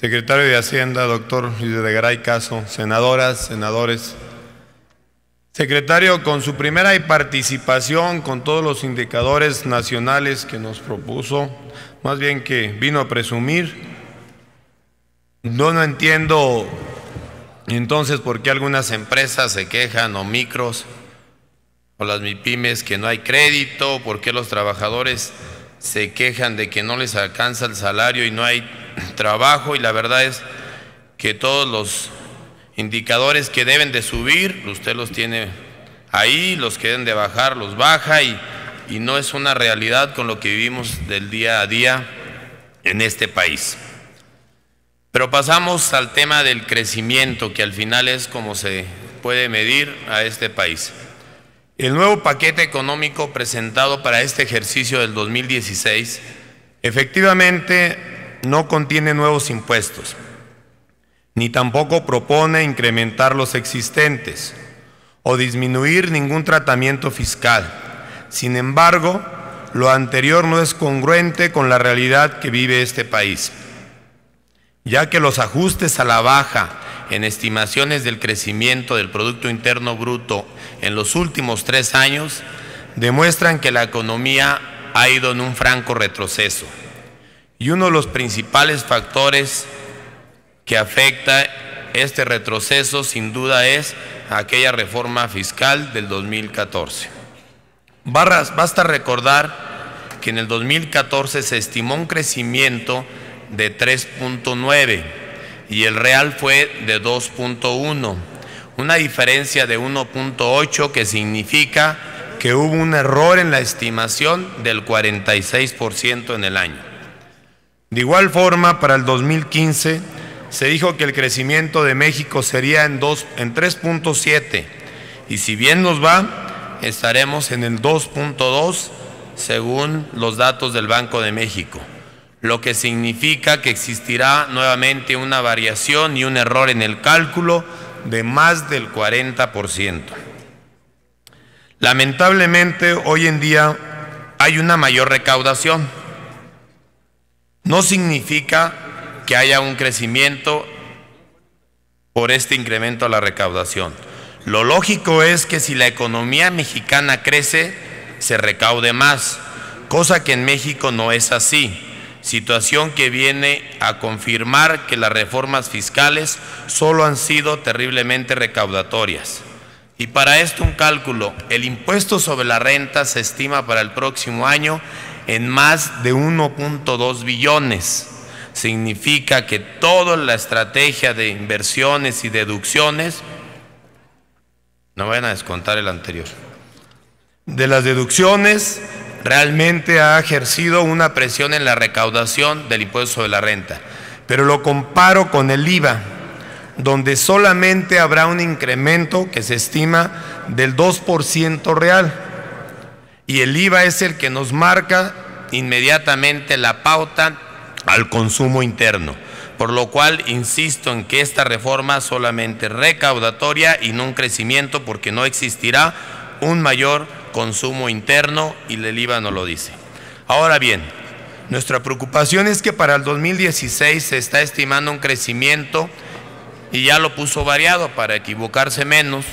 Secretario de Hacienda, doctor Videgaray Caso, senadoras, senadores. Secretario, con su primera participación con todos los indicadores nacionales que nos propuso, más bien que vino a presumir, no entiendo entonces por qué algunas empresas se quejan o micros o las MIPYMES que no hay crédito, por qué los trabajadores se quejan de que no les alcanza el salario y no hay trabajo, y la verdad es que todos los indicadores que deben de subir, usted los tiene ahí, los que deben de bajar, los baja, y no es una realidad con lo que vivimos del día a día en este país. Pero pasamos al tema del crecimiento, que al final es como se puede medir a este país. El nuevo paquete económico presentado para este ejercicio del 2016 efectivamente no contiene nuevos impuestos, ni tampoco propone incrementar los existentes o disminuir ningún tratamiento fiscal. Sin embargo, lo anterior no es congruente con la realidad que vive este país, ya que los ajustes a la baja en estimaciones del crecimiento del Producto Interno Bruto en los últimos 3 años demuestran que la economía ha ido en un franco retroceso. Y uno de los principales factores que afecta este retroceso sin duda es aquella reforma fiscal del 2014. Basta recordar que en el 2014 se estimó un crecimiento de 3.9 y el real fue de 2.1, una diferencia de 1.8 que significa que hubo un error en la estimación del 46% en el año. De igual forma, para el 2015 se dijo que el crecimiento de México sería en 3.7 y si bien nos va, estaremos en el 2.2 según los datos del Banco de México, lo que significa que existirá nuevamente una variación y un error en el cálculo de más del 40%. Lamentablemente, hoy en día hay una mayor recaudación. No significa que haya un crecimiento por este incremento a la recaudación. Lo lógico es que si la economía mexicana crece, se recaude más, cosa que en México no es así, situación que viene a confirmar que las reformas fiscales solo han sido terriblemente recaudatorias. Y para esto un cálculo, el impuesto sobre la renta se estima para el próximo año en más de 1.2 billones. Significa que toda la estrategia de inversiones y deducciones, no vayan a descontar el anterior, de las deducciones realmente ha ejercido una presión en la recaudación del impuesto sobre la renta. Pero lo comparo con el IVA, donde solamente habrá un incremento que se estima del 2% real. Y el IVA es el que nos marca inmediatamente la pauta al consumo interno. Por lo cual, insisto en que esta reforma solamente es recaudatoria y no un crecimiento, porque no existirá un mayor consumo interno y el IVA no lo dice. Ahora bien, nuestra preocupación es que para el 2016 se está estimando un crecimiento, y ya lo puso variado para equivocarse menos,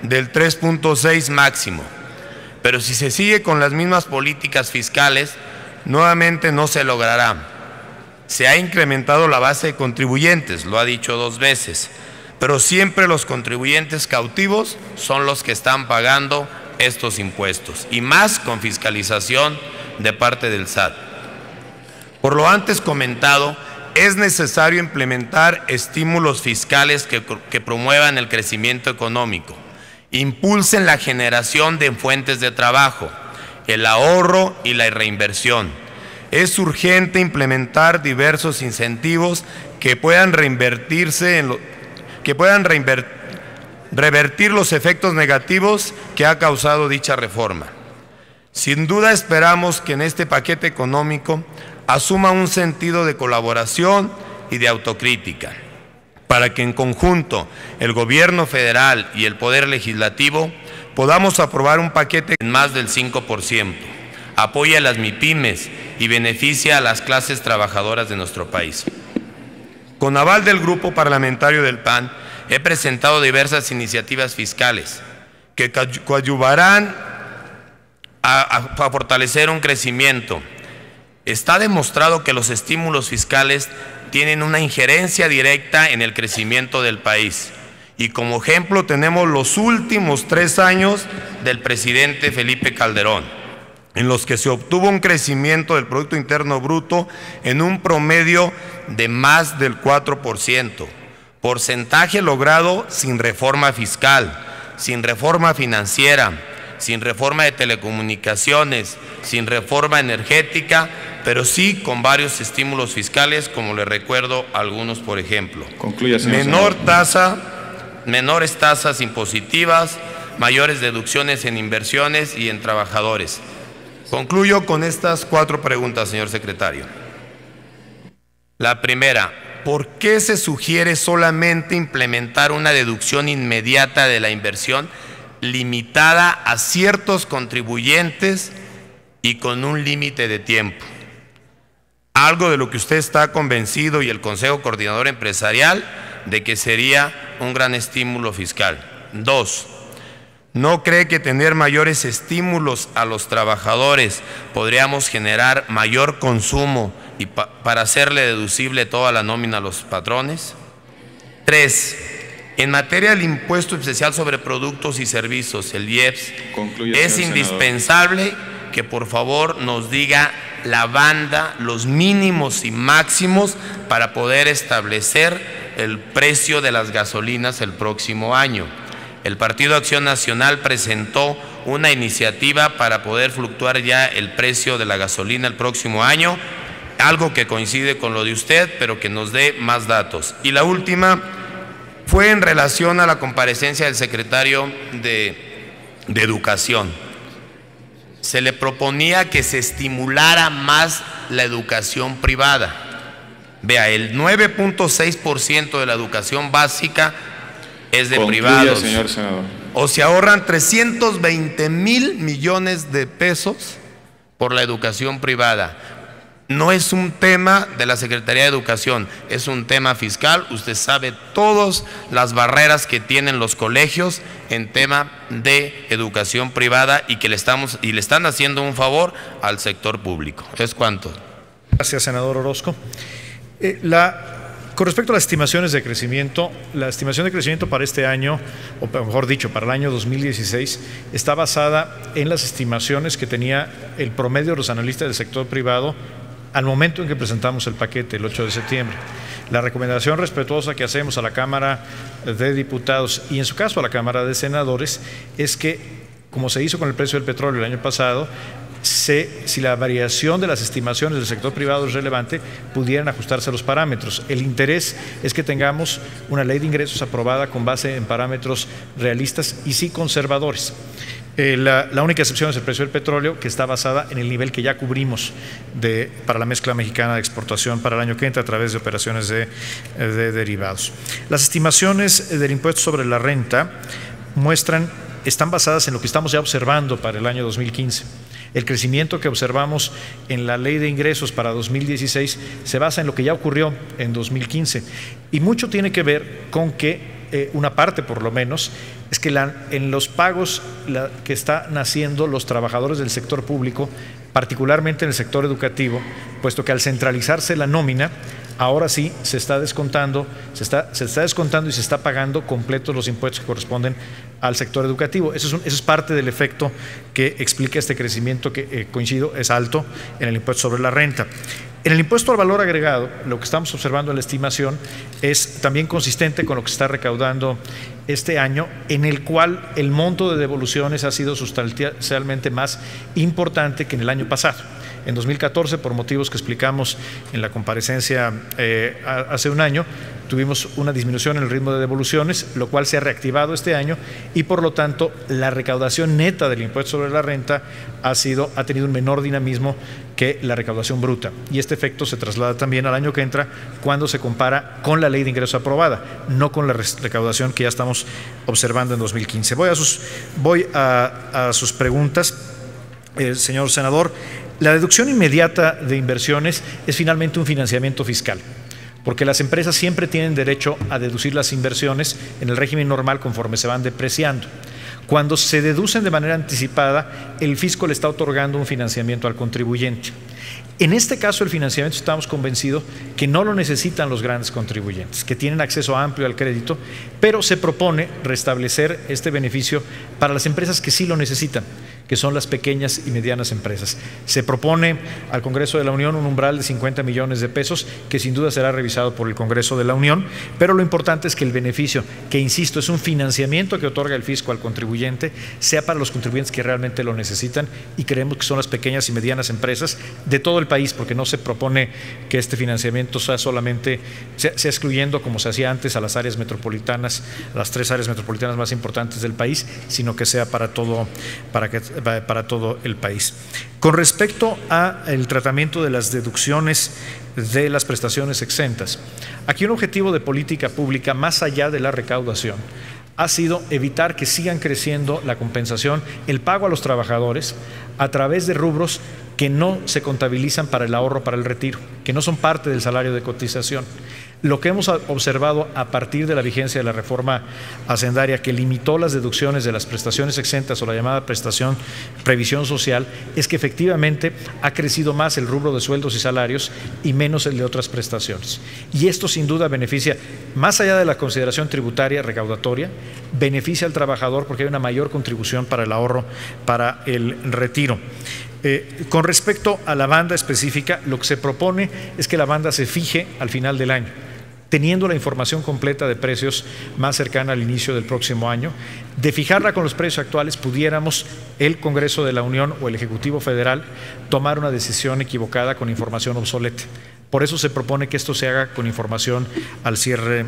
del 3.6 máximo. Pero si se sigue con las mismas políticas fiscales, nuevamente no se logrará. Se ha incrementado la base de contribuyentes, lo ha dicho 2 veces, pero siempre los contribuyentes cautivos son los que están pagando estos impuestos, y más con fiscalización de parte del SAT. Por lo antes comentado, es necesario implementar estímulos fiscales que promuevan el crecimiento económico, impulsen la generación de fuentes de trabajo, el ahorro y la reinversión. Es urgente implementar diversos incentivos que puedan revertir los efectos negativos que ha causado dicha reforma. Sin duda esperamos que en este paquete económico asuma un sentido de colaboración y de autocrítica, para que en conjunto el Gobierno federal y el Poder Legislativo podamos aprobar un paquete en más del 5%, apoya a las MIPYMES y beneficia a las clases trabajadoras de nuestro país. Con aval del Grupo Parlamentario del PAN, he presentado diversas iniciativas fiscales que coadyuvarán a fortalecer un crecimiento. Está demostrado que los estímulos fiscales tienen una injerencia directa en el crecimiento del país. Y como ejemplo tenemos los últimos 3 años del presidente Felipe Calderón, en los que se obtuvo un crecimiento del Producto Interno Bruto en un promedio de más del 4%, porcentaje logrado sin reforma fiscal, sin reforma financiera, sin reforma de telecomunicaciones, sin reforma energética, pero sí con varios estímulos fiscales, como le recuerdo algunos, por ejemplo. Concluya, señor senador. Menores tasas impositivas, mayores deducciones en inversiones y en trabajadores. Concluyo con estas 4 preguntas, señor secretario. La primera, ¿por qué se sugiere solamente implementar una deducción inmediata de la inversión limitada a ciertos contribuyentes y con un límite de tiempo? Algo de lo que usted está convencido y el Consejo Coordinador Empresarial de que sería un gran estímulo fiscal. 2. ¿No cree que tener mayores estímulos a los trabajadores podríamos generar mayor consumo y para hacerle deducible toda la nómina a los patrones? 3. En materia del impuesto especial sobre productos y servicios, el IEPS, es indispensable que por favor nos diga la banda, los mínimos y máximos para poder establecer el precio de las gasolinas el próximo año. El Partido Acción Nacional presentó una iniciativa para poder fluctuar ya el precio de la gasolina el próximo año, algo que coincide con lo de usted, pero que nos dé más datos. Y la última fue en relación a la comparecencia del secretario de Educación. Se le proponía que se estimulara más la educación privada. Vea, el 9.6% de la educación básica es de privados. Señor senador. O se ahorran 320,000 millones de pesos por la educación privada. No es un tema de la Secretaría de Educación, es un tema fiscal. Usted sabe todas las barreras que tienen los colegios en tema de educación privada y que le están haciendo un favor al sector público. ¿Es cuánto? Gracias, senador Orozco. Con respecto a las estimaciones de crecimiento, la estimación de crecimiento para este año, o mejor dicho, para el año 2016, está basada en las estimaciones que tenía el promedio de los analistas del sector privado al momento en que presentamos el paquete, el 8 de septiembre. La recomendación respetuosa que hacemos a la Cámara de Diputados y en su caso a la Cámara de Senadores es que, como se hizo con el precio del petróleo el año pasado, si la variación de las estimaciones del sector privado es relevante, pudieran ajustarse a los parámetros. El interés es que tengamos una ley de ingresos aprobada con base en parámetros realistas y sí conservadores. La única excepción es el precio del petróleo, que está basada en el nivel que ya cubrimos para la mezcla mexicana de exportación para el año que entra a través de operaciones de derivados. Las estimaciones del impuesto sobre la renta están basadas en lo que estamos ya observando para el año 2015. El crecimiento que observamos en la ley de ingresos para 2016 se basa en lo que ya ocurrió en 2015 y mucho tiene que ver con que una parte por lo menos es que en los pagos que están haciendo los trabajadores del sector público, particularmente en el sector educativo, puesto que al centralizarse la nómina, ahora sí se está descontando y se está pagando completos los impuestos que corresponden al sector educativo. Eso es parte del efecto que explica este crecimiento que, coincido, es alto en el impuesto sobre la renta. En el impuesto al valor agregado, lo que estamos observando en la estimación es también consistente con lo que se está recaudando este año, en el cual el monto de devoluciones ha sido sustancialmente más importante que en el año pasado. En 2014, por motivos que explicamos en la comparecencia hace un año, tuvimos una disminución en el ritmo de devoluciones, lo cual se ha reactivado este año y por lo tanto la recaudación neta del impuesto sobre la renta ha tenido un menor dinamismo que la recaudación bruta. Y este efecto se traslada también al año que entra cuando se compara con la ley de ingreso aprobada, no con la recaudación que ya estamos observando en 2015. Voy a sus preguntas, señor senador. La deducción inmediata de inversiones es finalmente un financiamiento fiscal. porque las empresas siempre tienen derecho a deducir las inversiones en el régimen normal conforme se van depreciando. Cuando se deducen de manera anticipada, el fisco le está otorgando un financiamiento al contribuyente. En este caso, el financiamiento estamos convencidos que no lo necesitan los grandes contribuyentes, que tienen acceso amplio al crédito, pero se propone restablecer este beneficio para las empresas que sí lo necesitan, que son las pequeñas y medianas empresas. Se propone al Congreso de la Unión un umbral de 50 millones de pesos, que sin duda será revisado por el Congreso de la Unión, pero lo importante es que el beneficio, que insisto, es un financiamiento que otorga el fisco al contribuyente, sea para los contribuyentes que realmente lo necesitan, y creemos que son las pequeñas y medianas empresas de todo el país, porque no se propone que este financiamiento sea solamente, sea excluyendo como se hacía antes a las áreas metropolitanas, las 3 áreas metropolitanas más importantes del país, sino que sea para todo el país. Con respecto al tratamiento de las deducciones de las prestaciones exentas, aquí un objetivo de política pública, más allá de la recaudación, ha sido evitar que sigan creciendo la compensación, el pago a los trabajadores a través de rubros que no se contabilizan para el ahorro para el retiro, que no son parte del salario de cotización. Lo que hemos observado a partir de la vigencia de la reforma hacendaria, que limitó las deducciones de las prestaciones exentas o la llamada previsión social, es que efectivamente ha crecido más el rubro de sueldos y salarios y menos el de otras prestaciones. Y esto sin duda beneficia, más allá de la consideración tributaria recaudatoria, beneficia al trabajador porque hay una mayor contribución para el ahorro, para el retiro. Con respecto a la banda específica, lo que se propone es que la banda se fije al final del año, teniendo la información completa de precios más cercana al inicio del próximo año. De fijarla con los precios actuales, pudiéramos el Congreso de la Unión o el Ejecutivo Federal tomar una decisión equivocada con información obsoleta. Por eso se propone que esto se haga con información al cierre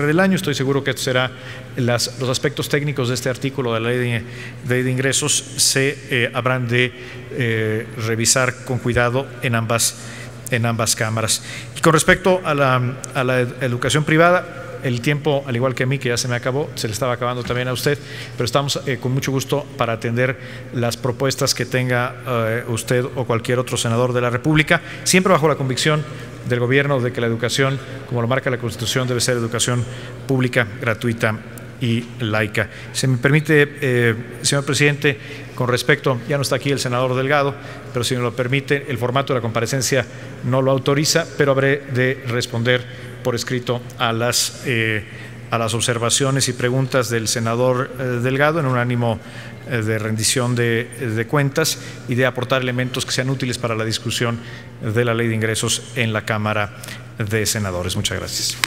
del año. Estoy seguro que esto será, los aspectos técnicos de este artículo de la ley de ingresos se habrán de revisar con cuidado en ambas cámaras. Y con respecto a la educación privada, el tiempo, al igual que a mí, que ya se me acabó, se le estaba acabando también a usted, pero estamos con mucho gusto para atender las propuestas que tenga usted o cualquier otro senador de la República, siempre bajo la convicción del gobierno de que la educación, como lo marca la Constitución, debe ser educación pública, gratuita y laica. Se me permite, señor presidente, con respecto, ya no está aquí el senador Delgado, pero si me lo permite, el formato de la comparecencia no lo autoriza, pero habré de responder por escrito a las observaciones y preguntas del senador Delgado en un ánimo de rendición de cuentas y de aportar elementos que sean útiles para la discusión de la ley de ingresos en la Cámara de Senadores. Muchas gracias.